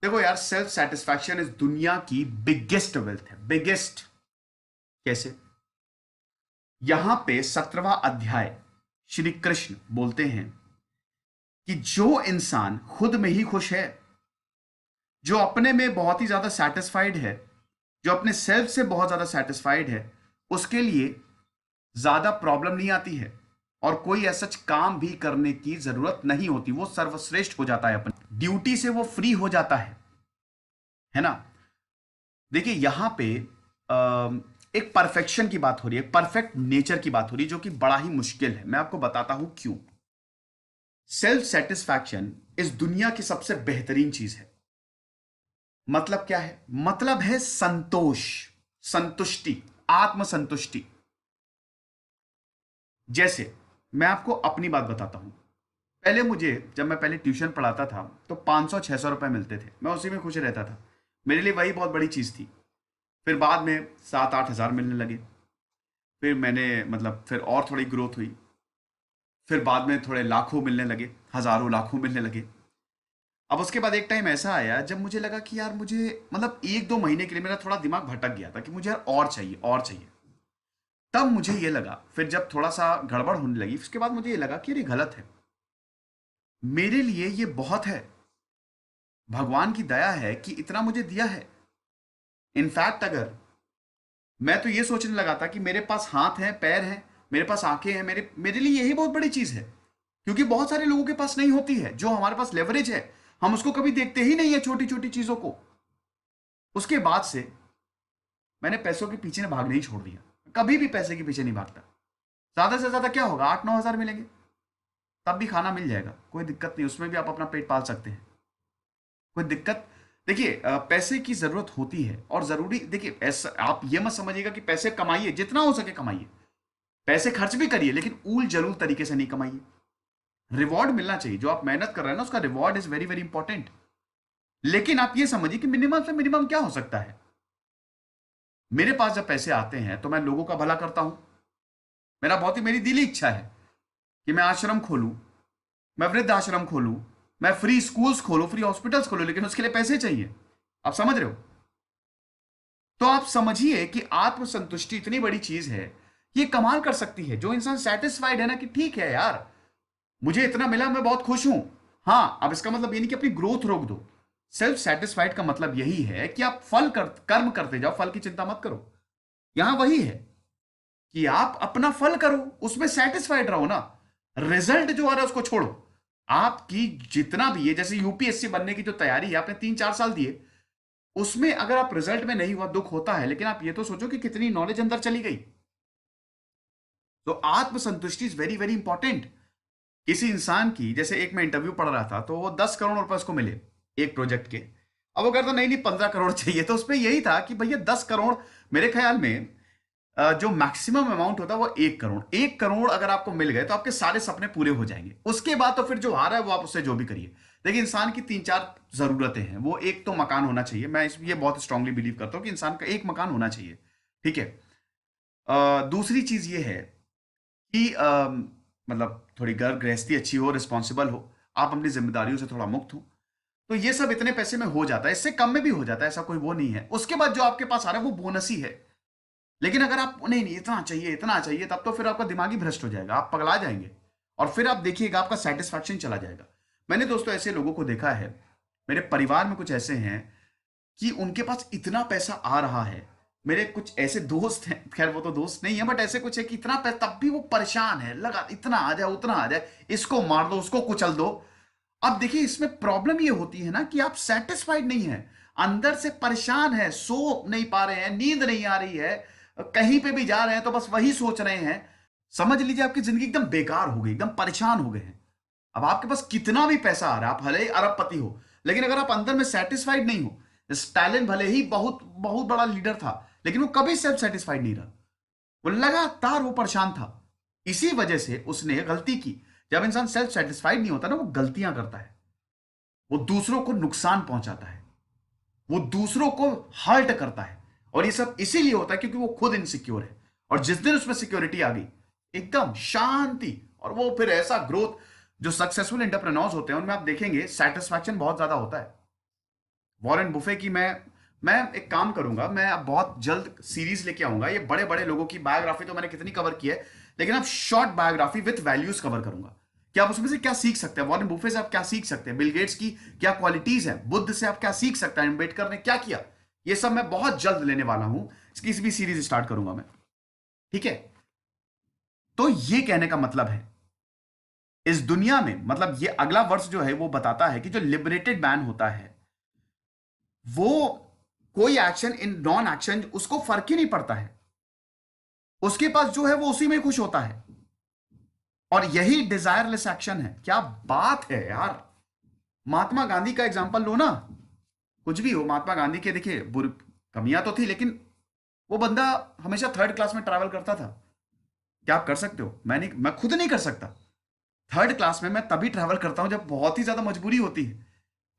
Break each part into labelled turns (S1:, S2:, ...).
S1: देखो यार, self satisfaction इस दुनिया की बिगेस्ट वेल्थ है। बिगेस्ट कैसे? यहां पे 17वां अध्याय श्री कृष्ण बोलते हैं कि जो इंसान खुद में ही खुश है, जो अपने में बहुत ही ज्यादा सेटिस्फाइड है, जो अपने सेल्फ से बहुत ज्यादा सेटिस्फाइड है, उसके लिए ज्यादा प्रॉब्लम नहीं आती है और कोई ऐसा काम भी करने की जरूरत नहीं होती। वो सर्वश्रेष्ठ हो जाता है, अपनी ड्यूटी से वो फ्री हो जाता है ना। देखिए यहां पे एक परफेक्शन की बात हो रही है, परफेक्ट नेचर की बात हो रही है, जो कि बड़ा ही मुश्किल है। मैं आपको बताता हूं क्यों। सेल्फ सेटिस्फैक्शन इस दुनिया की सबसे बेहतरीन चीज है। मतलब क्या है? मतलब है संतोष, संतुष्टि, आत्मसंतुष्टि। जैसे मैं आपको अपनी बात बताता हूं। पहले मुझे, जब मैं पहले ट्यूशन पढ़ाता था तो 500-600 रुपए मिलते थे, मैं उसी में खुश रहता था। मेरे लिए वही बहुत बड़ी चीज थी। फिर बाद में 7-8 हज़ार मिलने लगे। फिर मैंने मतलब फिर और थोड़ी ग्रोथ हुई। फिर बाद में थोड़े लाखों मिलने लगे, हजारों लाखों मिलने लगे। अब उसके बाद एक टाइम ऐसा आया जब मुझे लगा कि यार मुझे मतलब 1-2 महीने के लिए मेरा थोड़ा दिमाग भटक गया था कि मुझे यार और चाहिए और चाहिए। तब मुझे ये लगा, फिर जब थोड़ा सा गड़बड़ होने लगी उसके बाद मुझे ये लगा कि ये गलत है। मेरे लिए ये बहुत है। भगवान की दया है कि इतना मुझे दिया है। इनफैक्ट अगर मैं तो ये सोचने लगा था कि मेरे पास हाथ हैं, पैर हैं, मेरे पास आंखें हैं, मेरे मेरे लिए यही बहुत बड़ी चीज है। क्योंकि बहुत सारे लोगों के पास नहीं होती है। जो हमारे पास लेवरेज है, हम उसको कभी देखते ही नहीं है, छोटी छोटी चीजों को। उसके बाद से मैंने पैसों के पीछे भागना ही छोड़ दिया। कभी भी पैसे के पीछे नहीं भागता। ज्यादा से ज्यादा क्या होगा, 8-9 हज़ार मिलेंगे, तब भी खाना मिल जाएगा, कोई दिक्कत नहीं। उसमें भी आप अपना पेट पाल सकते हैं, कोई दिक्कत। देखिए पैसे की जरूरत होती है और जरूरी, देखिए ऐसा आप ये मत समझिएगा कि पैसे कमाइए, जितना हो सके कमाइए, पैसे खर्च भी करिए, लेकिन ऊल जलूल तरीके से नहीं कमाइए। रिवॉर्ड मिलना चाहिए, जो आप मेहनत कर रहे हैं ना, उसका reward is very very important. लेकिन आप ये समझिए कि मिनिमम से मिनिमम क्या हो सकता है। मेरे पास जब पैसे आते हैं तो मैं लोगों का भला करता हूं। मेरा बहुत ही, मेरी दिली इच्छा है कि मैं आश्रम खोलूं, मैं वृद्ध आश्रम खोलूं, मैं फ्री स्कूल्स खोलूं, फ्री हॉस्पिटल्स खोलूं, लेकिन उसके लिए पैसे चाहिए। आप समझ रहे हो? तो आप समझिए कि आत्मसंतुष्टि इतनी बड़ी चीज है, ये कमाल कर सकती है। जो इंसान सेटिस्फाइड है ना कि ठीक है यार, मुझे इतना मिला, मैं बहुत खुश हूं। हाँ, अब इसका मतलब ये नहीं कि अपनी ग्रोथ रोक दो। सेल्फ सेटिस्फाइड का मतलब यही है कि आप कर्म करते जाओ, फल की चिंता मत करो। यहां वही है कि आप अपना फल करो, उसमें सेटिस्फाइड रहो ना। रिजल्ट जो आ रहा है उसको छोड़ो। आपकी जितना भी है, जैसे यूपीएससी बनने की जो तैयारी है, आपने 3-4 साल दिए, उसमें अगर आप रिजल्ट में नहीं हुआ, दुख होता है, लेकिन आप ये तो सोचो कि कितनी नॉलेज अंदर चली गई। तो आत्मसंतुष्टि इज वेरी वेरी इंपॉर्टेंट। किसी इंसान की, जैसे एक मैं इंटरव्यू पढ़ रहा था तो वो 10 करोड़ रुपए उसको मिले एक प्रोजेक्ट के। अब वो कहता नहीं नहीं 15 करोड़ चाहिए, तो उसमें यही था कि भैया 10 करोड़, मेरे ख्याल में जो मैक्सिमम अमाउंट होता है वो 1 करोड़। 1 करोड़ अगर आपको मिल गए तो आपके सारे सपने पूरे हो जाएंगे। उसके बाद तो फिर जो आ रहा है वो आप उससे जो भी करिए। देखिए इंसान की 3-4 जरूरतें हैं। वो एक तो मकान होना चाहिए, मैं ये बहुत स्ट्रांगली बिलीव करता हूं कि इंसान का एक मकान होना चाहिए। ठीक है। दूसरी चीज ये है कि मतलब थोड़ी घर गृहस्थी अच्छी हो, रिस्पॉन्सिबल हो, आप अपनी जिम्मेदारियों से थोड़ा मुक्त हो, तो ये सब इतने पैसे में हो जाता है। इससे कम में भी हो जाता है, ऐसा कोई वो नहीं है। उसके बाद जो आपके पास आ रहा है वो बोनस ही है। लेकिन अगर आप नहीं नहीं इतना चाहिए इतना चाहिए, तब तो फिर आपका दिमाग ही भ्रष्ट हो जाएगा, आप पगला जाएंगे। और फिर आप देखिएगा आपका सेटिस्फैक्शन चला जाएगा। मैंने दोस्तों ऐसे लोगों को देखा है, मेरे परिवार में कुछ ऐसे हैं कि उनके पास इतना पैसा आ रहा है। मेरे कुछ ऐसे दोस्त हैं, खैर वो तो दोस्त नहीं है, बट ऐसे कुछ है कि इतना पैसा तब भी वो परेशान है, लगा इतना आ जाए उतना आ जाए, इसको मार दो उसको कुचल दो। अब देखिए इसमें प्रॉब्लम ये होती है ना कि आप सेटिस्फाइड नहीं है, अंदर से परेशान है, सो नहीं पा रहे हैं, नींद नहीं आ रही है, कहीं पे भी जा रहे हैं तो बस वही सोच रहे हैं। समझ लीजिए आपकी जिंदगी एकदम बेकार हो गई, एकदम परेशान हो गए हैं। अब आपके पास कितना भी पैसा आ रहा है, आप भले ही अरबपति हो, लेकिन अगर आप अंदर में सेटिस्फाइड नहीं हो, स्टालिन भले ही बहुत बहुत बड़ा लीडर था, लेकिन वो कभी सेल्फ सेटिस्फाइड नहीं रहा। वो लगातार वो परेशान था। इसी वजह से उसने गलती की। जब इंसान सेल्फ सेटिस्फाइड नहीं होता ना, वो गलतियां करता है, वो दूसरों को नुकसान पहुंचाता है, वो दूसरों को हर्ट करता है। और ये सब इसीलिए होता है क्योंकि वो खुद इनसिक्योर है। और जिस दिन उसमें सिक्योरिटी आ गई, एकदम शांति, और वो फिर ऐसा ग्रोथ। जो सक्सेसफुल एंटरप्रेन्योर्स होते हैं उनमें आप देखेंगे सेटिस्फैक्शन बहुत ज्यादा होता है। वॉरेन बुफे की मैं एक काम करूंगा, मैं अब बहुत जल्द सीरीज लेके आऊंगा। ये बड़े बड़े लोगों की बायोग्राफी तो मैंने कितनी कवर की है, लेकिन अब short biography with values cover करूंगा कि आप उसमें से क्या सीख सकते हैं, वॉरेन बुफे से आप क्या सीख सकते हैं, बिल गेट्स की क्या क्वालिटीज है, बुद्ध से आप क्या सीख सकते हैं, अम्बेडकर ने क्या किया। ये सब मैं बहुत जल्द लेने वाला हूं, इसकी भी सीरीज स्टार्ट करूंगा मैं। ठीक है, तो ये कहने का मतलब है इस दुनिया में, मतलब ये अगला वर्ष जो है वो बताता है कि जो लिबरेटेड मैन होता है वो कोई एक्शन इन नॉन एक्शन उसको फर्क ही नहीं पड़ता है, उसके पास जो है वो उसी में खुश होता है, और यही डिजायरलेस एक्शन है। क्या बात है यार। महात्मा गांधी का एग्जांपल लो ना, कुछ भी हो, महात्मा गांधी के देखिए बुरी कमियां तो थी, लेकिन वो बंदा हमेशा थर्ड क्लास में ट्रैवल करता था। क्या आप कर सकते हो? मैं खुद नहीं कर सकता। थर्ड क्लास में मैं तभी ट्रैवल करता हूं जब बहुत ही ज्यादा मजबूरी होती है,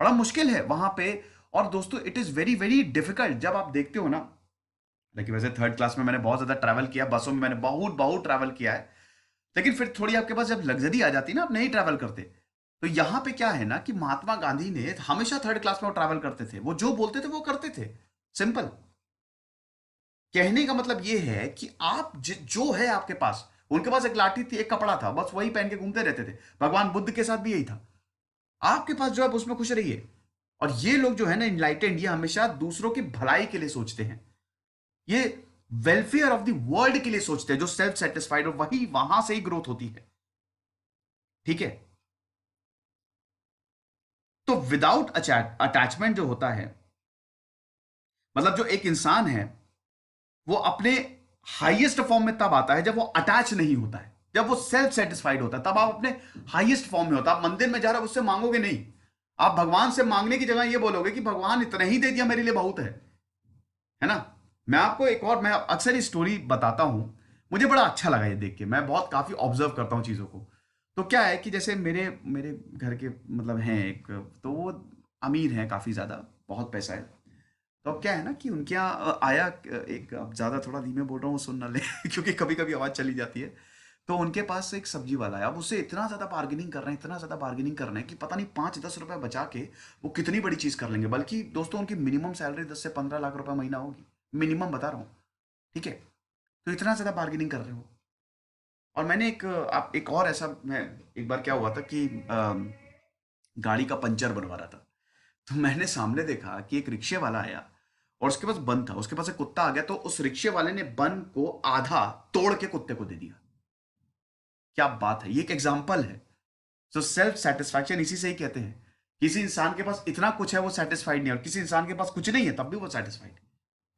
S1: बड़ा मुश्किल है वहां पे। और दोस्तों it is very very difficult जब आप देखते हो ना। लेकिन वैसे थर्ड क्लास में मैंने बहुत ज्यादा ट्रैवल किया, बसों में मैंने बहुत बहुत ट्रैवल किया है, लेकिन फिर थोड़ी आपके पास जब लग्जरी आ जाती है ना, आप नहीं ट्रैवल करते। तो यहां पे क्या है ना कि महात्मा गांधी ने हमेशा थर्ड क्लास में वो ट्रैवल करते थे, वो जो बोलते थे वो करते थे। सिंपल। कहने का मतलब ये है कि आप जो है आपके पास, उनके पास एक लाठी थी, एक कपड़ा था, बस वही पहन के घूमते रहते थे। भगवान बुद्ध के साथ भी यही था। आपके पास जो है उसमें खुश रहिए। और ये लोग जो है ना इनलाइटेंड, ये हमेशा दूसरों की भलाई के लिए सोचते हैं, ये वेलफेयर ऑफ द वर्ल्ड के लिए सोचते हैं, जो सेल्फ सेटिस्फाइड, और वही वहां से ही ग्रोथ होती है। ठीक है, तो विदाउट अटैचमेंट जो होता है, मतलब जो एक इंसान है वो अपने हाईएस्ट फॉर्म में तब आता है जब वो अटैच नहीं होता है, जब वो सेल्फ सेटिस्फाइड होता है, तब आप अपने हाईएस्ट फॉर्म में होता है। आप मंदिर में जा रहे हो, उससे मांगोगे नहीं, आप भगवान से मांगने की जगह ये बोलोगे कि भगवान इतना ही दे दिया मेरे लिए बहुत है ना। मैं आपको एक और, मैं अक्सर ये स्टोरी बताता हूं, मुझे बड़ा अच्छा लगा ये देख के, मैं बहुत काफी ऑब्जर्व करता हूं चीजों को। तो क्या है कि जैसे मेरे मेरे घर के मतलब हैं एक, तो वो अमीर हैं काफी ज्यादा, बहुत पैसा है। तो अब क्या है ना कि उनके यहाँ आया एक, अब ज़्यादा थोड़ा धीमे बोल रहा हूँ सुन ना ले क्योंकि कभी कभी आवाज़ चली जाती है। तो उनके पास एक सब्जी वाला है, अब उससे इतना ज़्यादा बार्गेनिंग कर रहे हैं, इतना ज़्यादा बार्गेनिंग कर रहे हैं कि पता नहीं 5-10 रुपए बचा के वो कितनी बड़ी चीज़ कर लेंगे। बल्कि दोस्तों उनकी मिनिमम सैलरी 10 से 15 लाख रुपए महीना होगी, मिनिमम बता रहा हूँ। ठीक है, तो इतना ज़्यादा बार्गेनिंग कर रहे हो। और मैंने एक आप एक और ऐसा, मैं एक बार क्या हुआ था कि गाड़ी का पंचर बनवा रहा था, तो मैंने सामने देखा कि एक रिक्शे वाला आया और उसके पास बन था, उसके पास एक कुत्ता आ गया, तो उस रिक्शे वाले ने बन को आधा तोड़ के कुत्ते को दे दिया। क्या बात है, ये एक एग्जाम्पल है। सो सेल्फ सेटिस्फैक्शन इसी से ही कहते हैं। किसी इंसान के पास इतना कुछ है वो सेटिस्फाइड नहीं है, और किसी इंसान के पास कुछ नहीं है तब भी वो सेटिस्फाइड।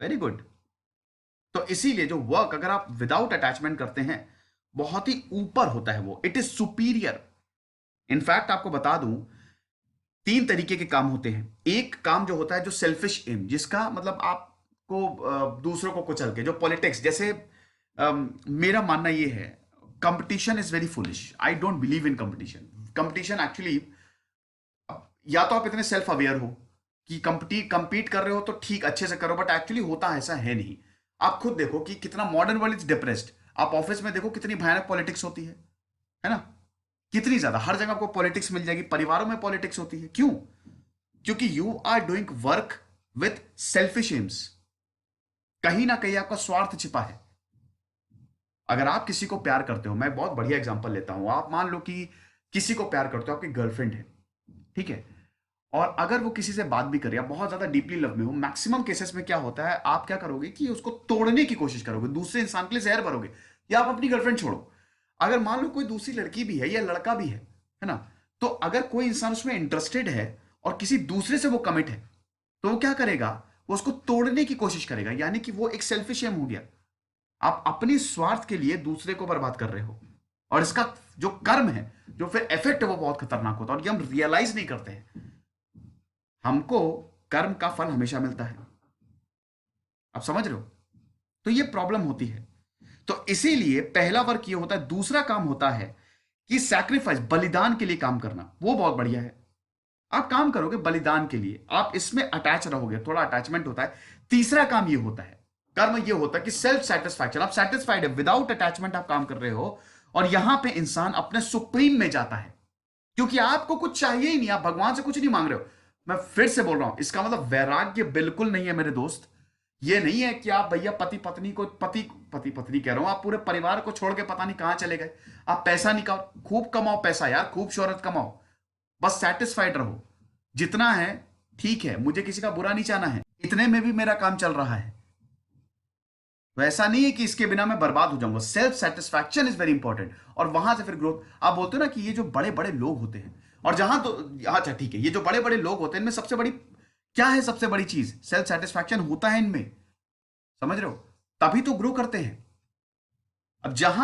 S1: Very good. तो इसीलिए जो वर्क अगर आप विदाउट अटैचमेंट करते हैं, बहुत ही ऊपर होता है वो, इट इज सुपीरियर। इनफैक्ट आपको बता दूं, 3 तरीके के काम होते हैं। एक काम जो होता है जो सेल्फिश एम, जिसका मतलब आपको दूसरों को कुचल के, जो पॉलिटिक्स जैसे, मेरा मानना ये है competition is very foolish, I don't believe in competition. Competition actually, या तो आप इतने सेल्फ अवेयर हो कि कंपीट कर रहे हो तो ठीक अच्छे से करो, बट एक्चुअली होता ऐसा है नहीं। आप खुद देखो कि कितना मॉडर्न वर्ल्ड इज डिप्रेस्ड। आप ऑफिस में देखो कितनी भयानक पॉलिटिक्स होती है ना। कितनी ज्यादा, हर जगह आपको पॉलिटिक्स मिल जाएगी, परिवारों में पॉलिटिक्स होती है। क्यों? क्योंकि you are doing work with selfish aims. कहीं ना कहीं आपका स्वार्थ छिपा है। अगर आप किसी को प्यार करते हो, मैं बहुत बढ़िया एग्जांपल लेता हूं, आप मान लो कि किसी को प्यार करते हो, आपकी गर्लफ्रेंड है, ठीक है, और अगर वो किसी से बात भी करे, आप बहुत ज्यादा डीपली लव में हो, मैक्सिमम केसेस में क्या होता है, आप क्या करोगे कि उसको तोड़ने की कोशिश करोगे, दूसरे इंसान के लिए जहर भरोगे, या आप अपनी गर्लफ्रेंड छोड़ो। अगर मान लो कोई दूसरी लड़की भी है या लड़का भी है ना, तो अगर कोई इंसान उसमें इंटरेस्टेड है और किसी दूसरे से वो कमिट है, तो वो क्या करेगा, वो उसको तोड़ने की कोशिश करेगा, यानी कि वो एक सेल्फिश एम हो गया। आप अपने स्वार्थ के लिए दूसरे को बर्बाद कर रहे हो, और इसका जो कर्म है, जो फिर इफेक्ट है, वो बहुत खतरनाक होता है, और ये हम रियलाइज नहीं करते हैं। हमको कर्म का फल हमेशा मिलता है, आप समझ रहे हो। तो ये प्रॉब्लम होती है। तो इसीलिए पहला वर्क ये होता है। दूसरा काम होता है कि सैक्रिफाइस, बलिदान के लिए काम करना, वो बहुत बढ़िया है। आप काम करोगे बलिदान के लिए, आप इसमें अटैच रहोगे, थोड़ा अटैचमेंट होता है। तीसरा काम ये होता है, कर्म ये होता है कि सेल्फ सेटिस्फैक्शन, आप सेटिस्फाइड है, विदाउट अटैचमेंट आप काम कर रहे हो, और यहां पे इंसान अपने सुप्रीम में जाता है, क्योंकि आपको कुछ चाहिए ही नहीं, आप भगवान से कुछ नहीं मांग रहे हो। मैं फिर से बोल रहा हूं, इसका मतलब वैराग्य बिल्कुल नहीं है मेरे दोस्त। ये नहीं है कि आप भैया पति पत्नी को पति पत्नी कह रहा हूं, आप पूरे परिवार को छोड़ के पता नहीं कहां चले गए। आप पैसा निकालो, खूब कमाओ पैसा यार, खूब शोहरत कमाओ, बस सेटिस्फाइड रहो। जितना है ठीक है, मुझे किसी का बुरा नहीं चाहना है, इतने में भी मेरा काम चल रहा है। तो ऐसा नहीं है कि इसके बिना मैं बर्बाद हो जाऊंगा। Self satisfaction is very important, और वहां से फिर ग्रोथ। आप बोलते हो ना कि ये जो बड़े बड़े लोग होते हैं, और जहां तो, अच्छा ठीक है, ये जो बड़े बड़े लोग होते हैं इनमें सबसे बड़ी क्या है? सबसे बड़ी चीज सेल्फ सेटिस्फैक्शन होता है इनमें, समझ रहे हो? तभी तो ग्रो करते हैं। अब जहां